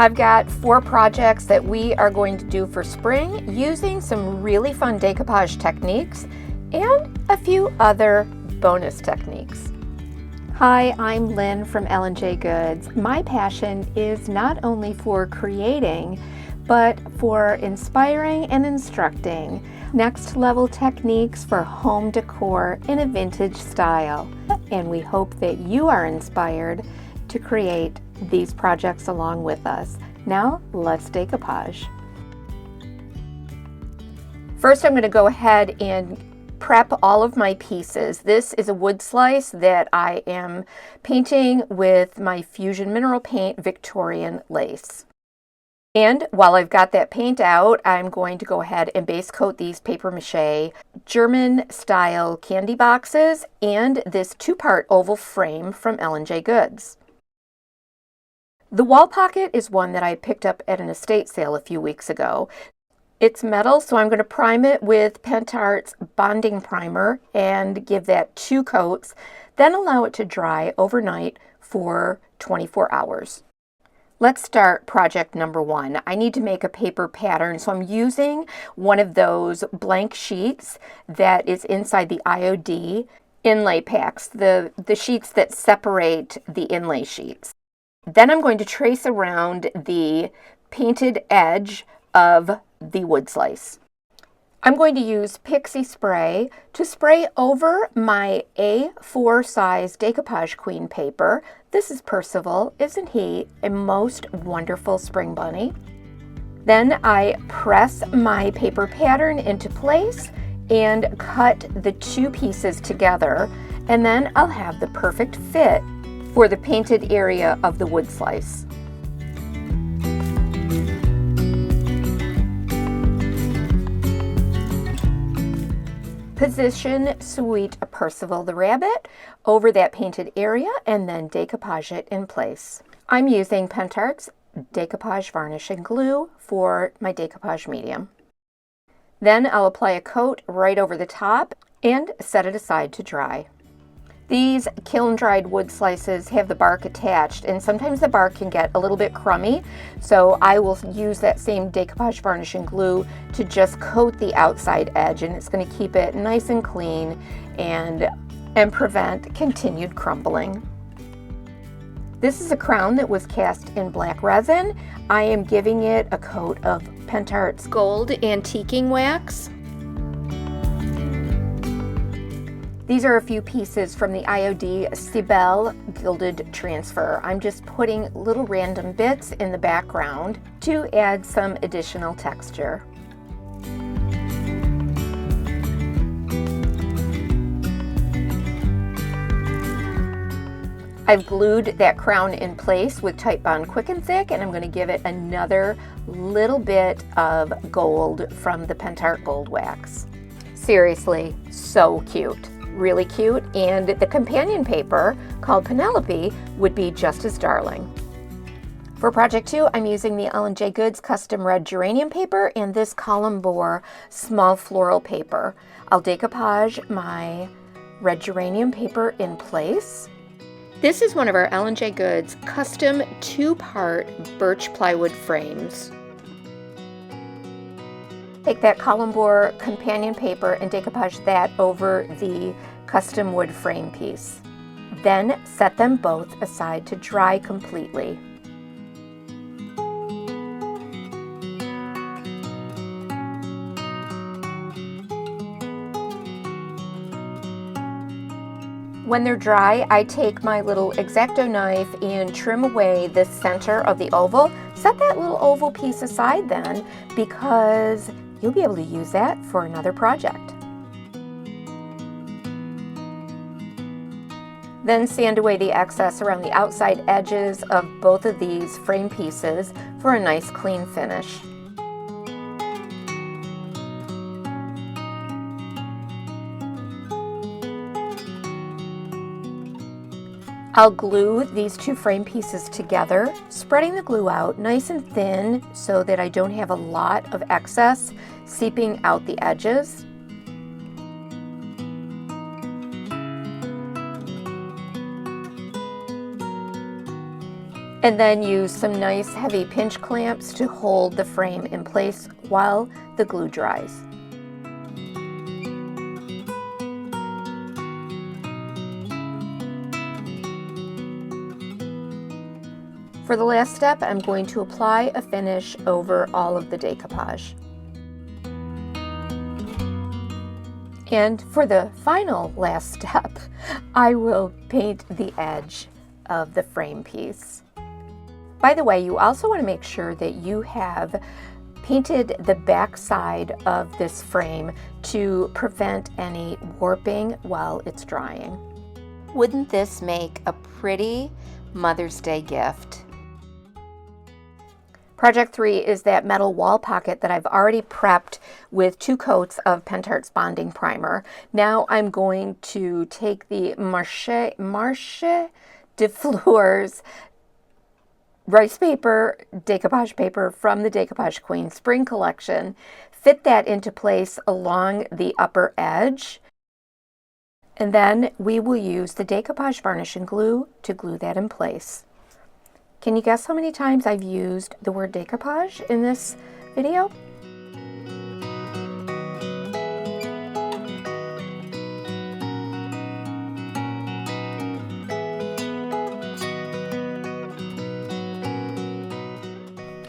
I've got 4 projects that we are going to do for spring using some really fun decoupage techniques and a few other bonus techniques. Hi, I'm Lynn from EJG'S. My passion is not only for creating, but for inspiring and instructing next level techniques for home decor in a vintage style. And we hope that you are inspired to create these projects along with us. Now let's decoupage. First, I'm going to go ahead and prep all of my pieces. This is a wood slice that I am painting with my Fusion Mineral Paint Victorian lace. And while I've got that paint out, I'm going to go ahead and base coat these paper mache German style candy boxes and this 2-part oval frame from EJG'S. The wall pocket is one that I picked up at an estate sale a few weeks ago. It's metal, so I'm going to prime it with PENTART's bonding primer and give that 2 coats, then allow it to dry overnight for 24 hours. Let's start project number 1. I need to make a paper pattern, so I'm using one of those blank sheets that is inside the IOD inlay packs, the sheets that separate the inlay sheets. Then I'm going to trace around the painted edge of the wood slice. I'm going to use Pixie Spray to spray over my A4 size Decoupage Queen paper. This is PERCIVAL. Isn't he a most wonderful spring bunny? Then I press my paper pattern into place and cut the 2 pieces together, and then I'll have the perfect fit for the painted area of the wood slice. Position Sweet Percival the Rabbit over that painted area and then decoupage it in place. I'm using PENTART's Decoupage Varnish and Glue for my decoupage medium. Then I'll apply a coat right over the top and set it aside to dry. These kiln-dried wood slices have the bark attached, and sometimes the bark can get a little bit crummy, so I will use that same Decoupage Varnish and Glue to just coat the outside edge, and it's going to keep it nice and clean and prevent continued crumbling. This is a crown that was cast in black resin. I am giving it a coat of PENTART's Gold Antiquing Wax. These are a few pieces from the IOD Cibele Gilded Transfer. I'm just putting little random bits in the background to add some additional texture. I've glued that crown in place with Titebond Quick and Thick, and I'm going to give it another little bit of gold from the PENTART Gold Wax. Seriously, so cute. Really cute, and the companion paper called Penelope would be just as darling. For project 2, I'm using the EJG'S custom red geranium paper and this CALAMBOUR small floral paper. I'll decoupage my red geranium paper in place. This is one of our EJG'S custom 2-part birch plywood frames. Take that CALAMBOUR companion paper and decoupage that over the custom wood frame piece. Then set them both aside to dry completely. When they're dry, I take my little X-Acto knife and trim away the center of the oval. Set that little oval piece aside then, because you'll be able to use that for another project. Then sand away the excess around the outside edges of both of these frame pieces for a nice clean finish. I'll glue these 2 frame pieces together, spreading the glue out nice and thin so that I don't have a lot of excess seeping out the edges. and then use some nice heavy pinch clamps to hold the frame in place while the glue dries. For the last step, I'm going to apply a finish over all of the decoupage. And for the final last step, I will paint the edge of the frame piece. By the way, you also want to make sure that you have painted the back side of this frame to prevent any warping while it's drying. Wouldn't this make a pretty Mother's Day gift? Project 3 is that metal wall pocket that I've already prepped with 2 coats of PENTART's bonding primer. Now I'm going to take the MARCHE de Fleurs rice paper, decoupage paper from the Decoupage Queen Spring Collection, fit that into place along the upper edge, and then we will use the decoupage varnish and glue to glue that in place. Can you guess how many times I've used the word decoupage in this video?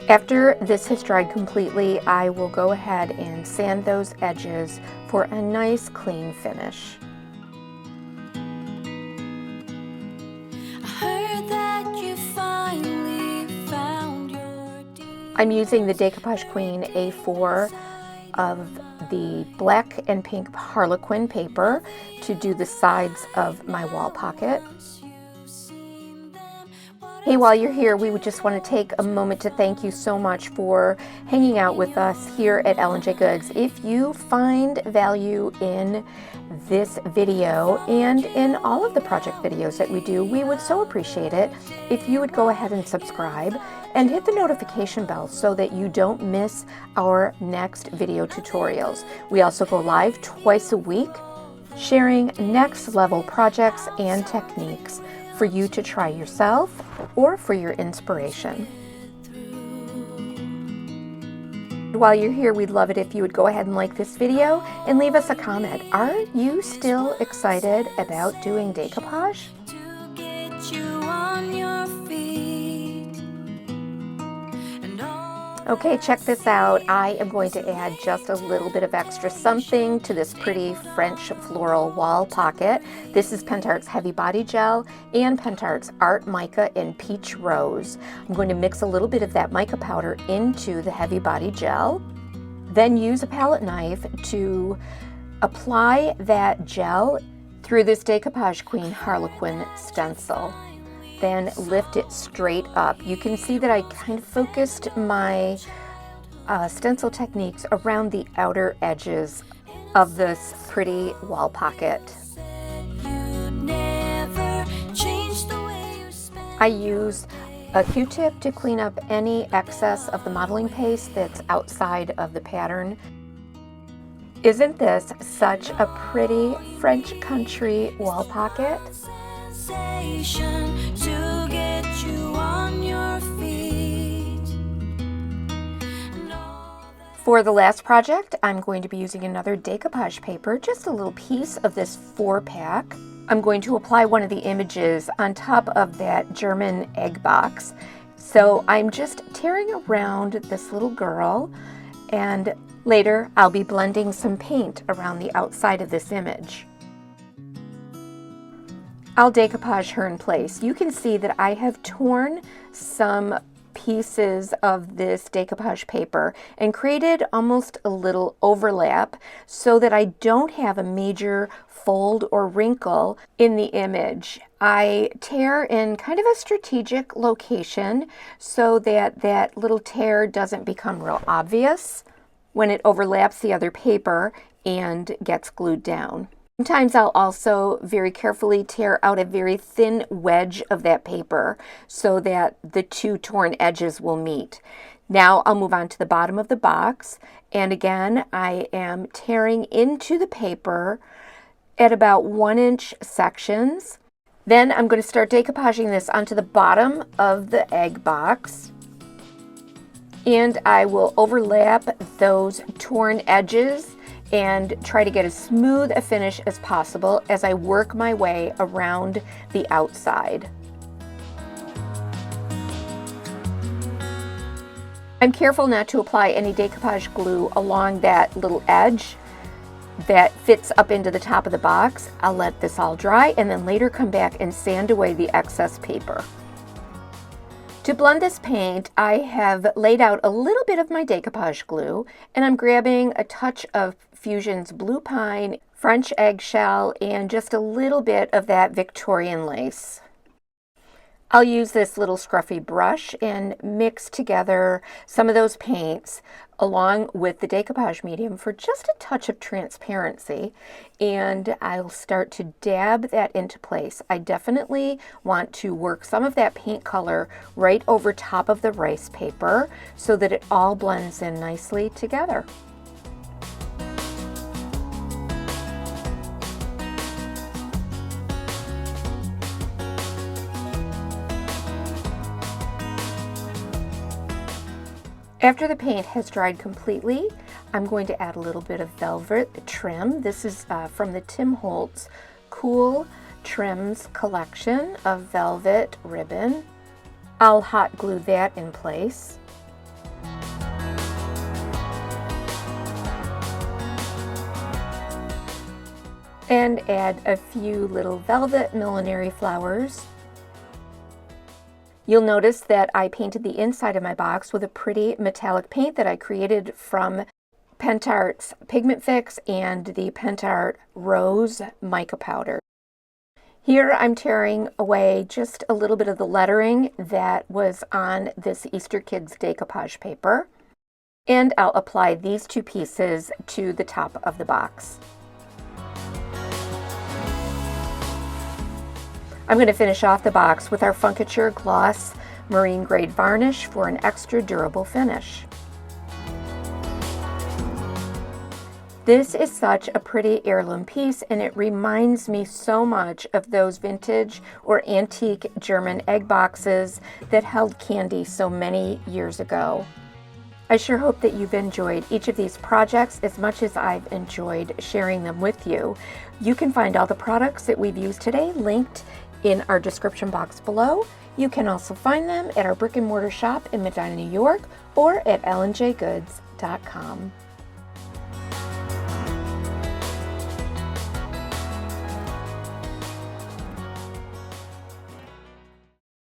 After this has dried completely, I will go ahead and sand those edges for a nice clean finish. I'm using the Decoupage Queen A4 of the black and pink Harlequin paper to do the sides of my wall pocket. Hey, while you're here, we would just want to take a moment to thank you so much for hanging out with us here at EJG'S. If you find value in this video and in all of the project videos that we do, we would so appreciate it if you would go ahead and subscribe and hit the notification bell so that you don't miss our next video tutorials. We also go live twice a week, sharing next level projects and techniques for you to try yourself or for your inspiration. While you're here, we'd love it if you would go ahead and like this video and leave us a comment. Are you still excited about doing decoupage? Okay, check this out. I am going to add just a little bit of extra something to this pretty French floral wall pocket. This is PENTART's Heavy Body Gel and PENTART's Art Mica in Peach Rose. I'm going to mix a little bit of that mica powder into the Heavy Body Gel, then use a palette knife to apply that gel through this Decoupage Queen Harlequin stencil. Then lift it straight up. You can see that I kind of focused my stencil techniques around the outer edges of this pretty wall pocket. I used a Q-tip to clean up any excess of the modeling paste that's outside of the pattern. Isn't this such a pretty French country wall pocket? To get you on your feet. For the last project, I'm going to be using another decoupage paper, just a little piece of this 4-pack. I'm going to apply one of the images on top of that German egg box. So I'm just tearing around this little girl, and later I'll be blending some paint around the outside of this image. I'll decoupage her in place. You can see that I have torn some pieces of this decoupage paper and created almost a little overlap so that I don't have a major fold or wrinkle in the image. I tear in kind of a strategic location so that that little tear doesn't become real obvious when it overlaps the other paper and gets glued down. Sometimes I'll also very carefully tear out a very thin wedge of that paper so that the two torn edges will meet. Now I'll move on to the bottom of the box, and again I am tearing into the paper at about 1-inch sections. Then I'm going to start decoupaging this onto the bottom of the egg box. And I will overlap those torn edges and try to get as smooth a finish as possible as I work my way around the outside. I'm careful not to apply any decoupage glue along that little edge that fits up into the top of the box. I'll let this all dry and then later come back and sand away the excess paper. To blend this paint, I have laid out a little bit of my decoupage glue, and I'm grabbing a touch of Fusion's Blue Pine, French Eggshell, and just a little bit of that Victorian lace. I'll use this little scruffy brush and mix together some of those paints along with the decoupage medium for just a touch of transparency, and I'll start to dab that into place. I definitely want to work some of that paint color right over top of the rice paper so that it all blends in nicely together. After the paint has dried completely, I'm going to add a little bit of velvet trim. This is from the Tim Holtz Cool Trims collection of velvet ribbon. I'll hot glue that in place. And add a few little velvet millinery flowers. You'll notice that I painted the inside of my box with a pretty metallic paint that I created from PENTART's Pigment Fix and the PENTART Rose mica powder. Here I'm tearing away just a little bit of the lettering that was on this Easter Kids decoupage paper, and I'll apply these two pieces to the top of the box. I'm going to finish off the box with our FUNKITURE Gloss Marine Grade Varnish for an extra durable finish. This is such a pretty heirloom piece, and it reminds me so much of those vintage or antique German egg boxes that held candy so many years ago. I sure hope that you've enjoyed each of these projects as much as I've enjoyed sharing them with you. You can find all the products that we've used today linked in our description box below. You can also find them at our brick and mortar shop in Medina, New York, or at ljgoods.com.